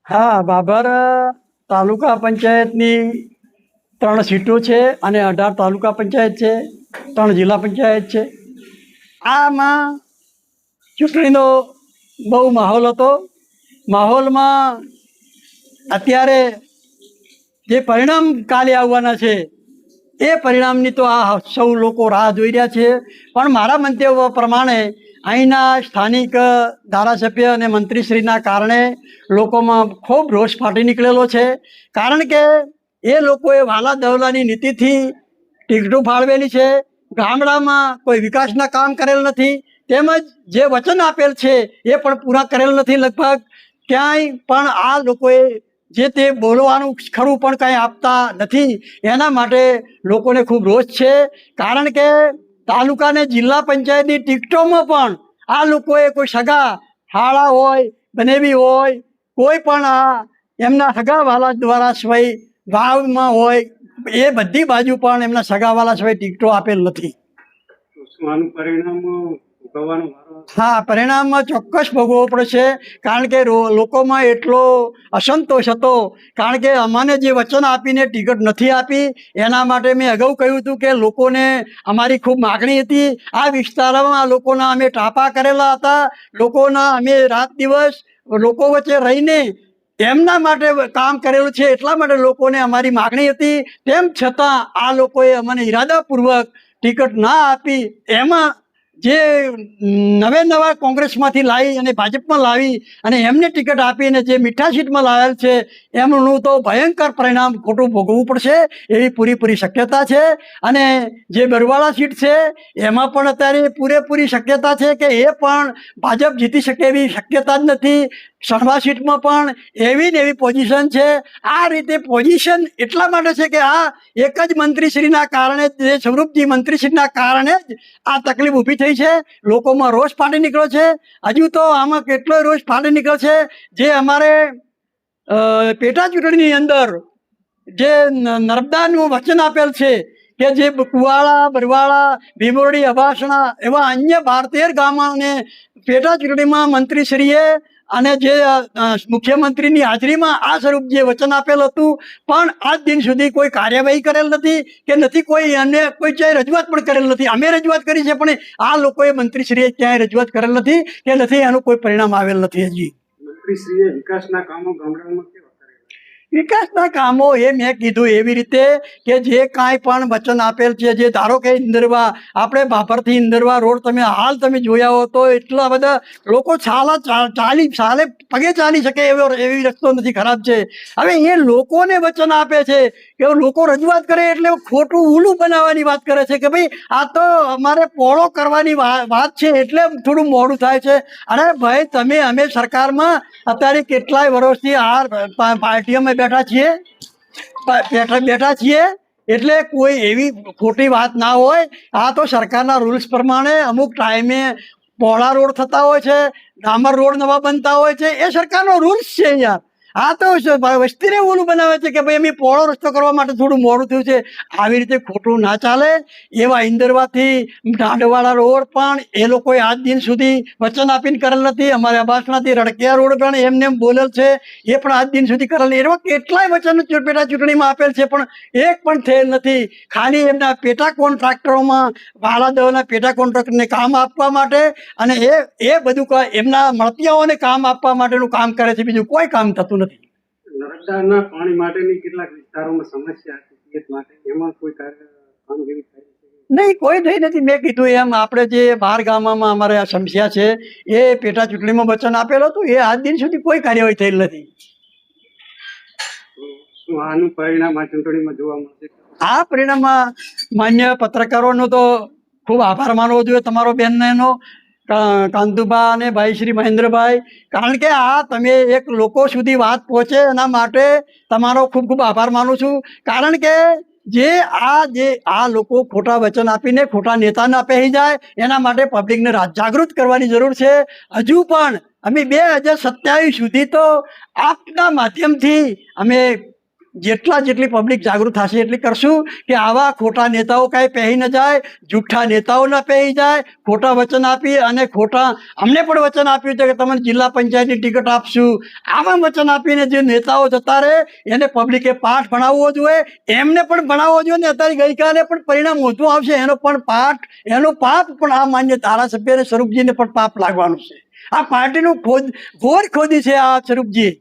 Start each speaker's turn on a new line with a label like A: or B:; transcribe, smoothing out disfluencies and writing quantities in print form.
A: હા, બાબર તાલુકા પંચાયતની 3 સીટો છે અને 18 તાલુકા પંચાયત છે, 3 જિલ્લા પંચાયત છે. આમાં ચૂંટણીનો બહુ માહોલ હતો. માહોલમાં અત્યારે જે પરિણામ કાલે આવવાના છે એ પરિણામની તો આ સૌ લોકો રાહ જોઈ રહ્યા છે. પણ મારા મંતવ્ય પ્રમાણે અહીંના સ્થાનિક ધારાસભ્ય અને મંત્રીશ્રીના કારણે લોકોમાં ખૂબ રોષ ફાટી નીકળેલો છે. કારણ કે એ લોકોએ વાલા દવલાની નીતિથી ટિકિટો ફાળવેલી છે. ગામડામાં કોઈ વિકાસના કામ કરેલ નથી, તેમજ જે વચન આપેલ છે એ પણ પૂરા કરેલ નથી. લગભગ ક્યાંય પણ આ લોકોએ જે તે બોલવાનું ખરું પણ કાંઈ આપતા નથી. એના માટે લોકોને ખૂબ રોષ છે. કારણ કે તાલુકા અને જિલ્લા પંચાયતની ટિકિટોમાં પણ આ લોકોએ કોઈ સગા હાળા હોય, બનેવી હોય, કોઈ પણ આ એમના સગાવાલા દ્વારા સિવાય ભાવમાં હોય એ બધી બાજુ પણ એમના સગાવાલા સિવાય ટિકિટો આપેલ નથી. હા, પરિણામમાં ચોક્કસ ભોગવવું પડશે. કારણ કે લોકોમાં એટલો અસંતોષ હતો. કારણ કે અમને જે વચન આપીને ટિકિટ નથી આપી, એના માટે મેં અગાઉ કહ્યું હતું કે લોકોને અમારી ખૂબ માગણી હતી. આ વિસ્તારમાં લોકોના અમે ટાપા કરેલા હતા. લોકોના અમે રાત દિવસ લોકો વચ્ચે રહીને એમના માટે કામ કરેલું છે. એટલા માટે લોકોને અમારી માગણી હતી. તેમ છતાં આ લોકોએ અમને ઈરાદાપૂર્વક ટિકિટ ના આપી. એમાં જે નવા કોંગ્રેસમાંથી લાવી અને ભાજપમાં લાવી અને એમને ટિકિટ આપીને જે મીઠા સીટમાં લાવેલ છે એમનું તો ભયંકર પરિણામ ખોટું ભોગવવું પડશે એવી પૂરેપૂરી શક્યતા છે. અને જે બરવાળા સીટ છે એમાં પણ અત્યારે પૂરેપૂરી શક્યતા છે કે એ પણ ભાજપ જીતી શકે એવી શક્યતા જ નથી. સણવા સીટમાં પણ એવી ને એવી પોઝિશન છે. આ રીતે પોઝિશન એટલા માટે છે કે આ એક જ મંત્રીશ્રીના કારણે, જે સ્વરૂપજી મંત્રીશ્રીના કારણે જ આ તકલીફ ઊભી થઈ છે. લોકોમાં રોષ ફાટી નીકળ્યો છે. હજુ તો આમાં કેટલોય રોષ ફાટી નીકળ્યો છે. જે અમારે પેટા ચૂંટણીની અંદર જે નર્મદાનું વચન આપેલ છે કે જે કુવાડા, બરવાળા, ભીમોરડી, અભાસણા એવા અન્ય 12-13 ગામોને પેટા ચૂંટણીમાં મંત્રીશ્રીએ અને જે મુખ્યમંત્રીની હાજરીમાં આ સ્વરૂપ જે વચન આપેલ હતું, પણ આજ દિન સુધી કોઈ કાર્યવાહી કરેલ નથી કે નથી કોઈ અને કોઈ ક્યાંય રજૂઆત પણ કરેલ નથી. અમે રજૂઆત કરી છે પણ આ લોકોએ મંત્રીશ્રીએ ક્યાંય રજૂઆત કરેલ નથી કે નથી એનું કોઈ પરિણામ આવેલ નથી. હજી
B: મંત્રીશ્રીએ વિકાસના કામો ગામડામાં
A: વિકાસના કામો એ મેં કીધું એવી રીતે કે જે કાંઈ પણ વચન આપેલ છે, જે ધારો કે ઇન્દરવા, આપણે બાપરથી ઇન્દરવા રોડ તમે હાલ તમે જોયા હો તો એટલા બધા લોકો ચાલે પગે ચાલી શકે એવી રસ્તો નથી, ખરાબ છે. હવે એ લોકોને વચન આપે છે કે લોકો રજૂઆત કરે એટલે ખોટું ઊલું બનાવવાની વાત કરે છે કે ભાઈ આ તો અમારે પહોળો કરવાની વાત છે એટલે થોડું મોડું થાય છે. અરે ભાઈ, અમે સરકારમાં અત્યારે કેટલાય વર્ષથી આ પાર્ટીઓમાં બેઠા છીએ એટલે કોઈ એવી ખોટી વાત ના હોય. આ તો સરકારના રૂલ્સ પ્રમાણે અમુક ટાઈમે પહોળા રોડ થતા હોય છે, ડામર રોડ નવા બનતા હોય છે. એ સરકારનો રૂલ્સ છે યાર. આ તો વસ્તીને ઓલું બનાવે છે કે ભાઈ અમે પહોળો રસ્તો કરવા માટે થોડું મોડું થયું છે. આવી રીતે ખોટું ના ચાલે. એવા ઇન્દરવાથી ઢાંડવાળા રોડ પણ એ લોકોએ આજ દિન સુધી વચન આપીને કરેલ નથી. અમારે અબાસણાથી રડકિયા રોડ પણ એમને એમ બોલેલ છે, એ પણ આજ દિન સુધી કરેલ. એવા કેટલાય વચન પેટા ચૂંટણીમાં આપેલ છે પણ એક પણ થયેલ નથી. ખાલી એમના પેટા કોન્ટ્રાક્ટરોમાં વાળા દવાના પેટા કોન્ટ્રાક્ટરને કામ આપવા માટે અને એ બધું એમના મળતિયાઓને કામ આપવા માટેનું કામ કરે છે, બીજું કોઈ કામ થતું નથી.
B: નર્મદાના પાણી માટેની કેટલાક વિસ્તારોમાં સમસ્યા હતી, એમાં કોઈ કામગીરી થઈ
A: નહીં, કોઈ થઈ નથી. મેં કીધું એમ આપણે જે 12 ગામમાં અમારે આ સમસ્યા છે એ પેટા ચૂંટણીમાં વચન આપેલું હતું, એ આજ દિન સુધી કોઈ કાર્યવાહી થયેલ નથી.
B: શું આનું પરિણામ આ ચૂંટણીમાં જોવા મળશે?
A: આ પરિણામમાં માન્ય પત્રકારોનો તો ખૂબ આભાર માનવો જોઈએ, તમારો બેનનો કાંતુભા અને ભાઈ શ્રી મહેન્દ્રભાઈ. કારણ કે આ તમે એક લોકો સુધી વાત પહોંચે એના માટે તમારો ખૂબ ખૂબ આભાર માનું છું. કારણ કે જે આ લોકો ખોટા વચન આપીને ખોટા નેતાના પહેરી જાય એના માટે પબ્લિકને જાગૃત કરવાની જરૂર છે. હજુ પણ અમે 2027 સુધી તો આપના માધ્યમથી અમે જેટલી પબ્લિક જાગૃત થશે એટલી કરશું કે આવા ખોટા નેતાઓ કાંઈ પહેરી ન જાય, જુઠ્ઠા નેતાઓ ન પહેરી જાય, ખોટા વચન આપી અને ખોટા અમને પણ વચન આપ્યું છે કે તમને જિલ્લા પંચાયતની ટિકિટ આપશું. આવા વચન આપીને જે નેતાઓ જતા રહે એને પબ્લિકે પાઠ ભણાવવો જોઈએ, એમને પણ ભણાવવો જોઈએ. ને અત્યારે ગઈકાલે પણ પરિણામ ઓછું આવશે એનો પણ પાઠ, એનો પાપ પણ આ માન્ય ધારાસભ્ય અને સ્વરૂપજીને પણ પાપ લાગવાનું છે. આ પાર્ટીનું ઘોર ખોદી છે આ સ્વરૂપજી.